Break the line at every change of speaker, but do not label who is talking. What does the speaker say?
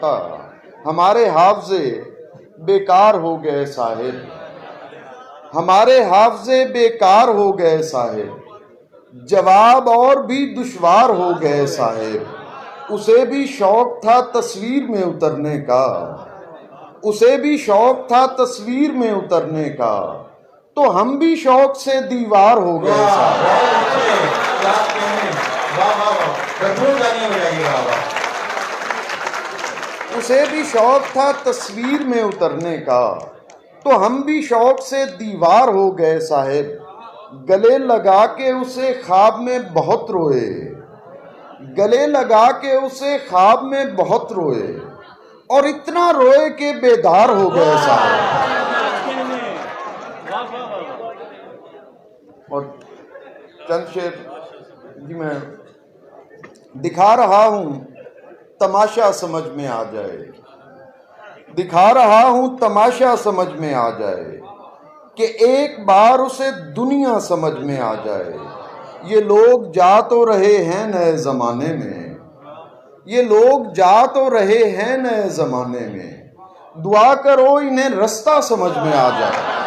पढ़ता, हमारे हाफजे बेकार हो गए साहिब, हमारे हाफजे बेकार हो गए साहिब, जवाब और भी दुश्वार हो गए साहिब। उसे भी शौक था तस्वीर में उतरने का, उसे भी शौक था तस्वीर में उतरने का, तो हम भी शौक से दीवार हो गए उसे भी शौक था तस्वीर में उतरने का, तो हम भी शौक से दीवार हो गए साहिब। गले लगा के उसे ख्वाब में बहुत रोए, गले लगा के उसे ख्वाब में बहुत रोए, और इतना रोए कि बेदार हो गए साहिब। और चंद शेर जी मैं दिखा रहा हूं, तमाशा समझ में आ जाए, दिखा रहा हूं तमाशा समझ में आ जाए, कि एक बार उसे दुनिया समझ में आ जाए। ये लोग जा तो रहे हैं नए जमाने में, ये लोग जा तो रहे हैं नए जमाने में, दुआ करो इन्हें रास्ता समझ में आ जाए।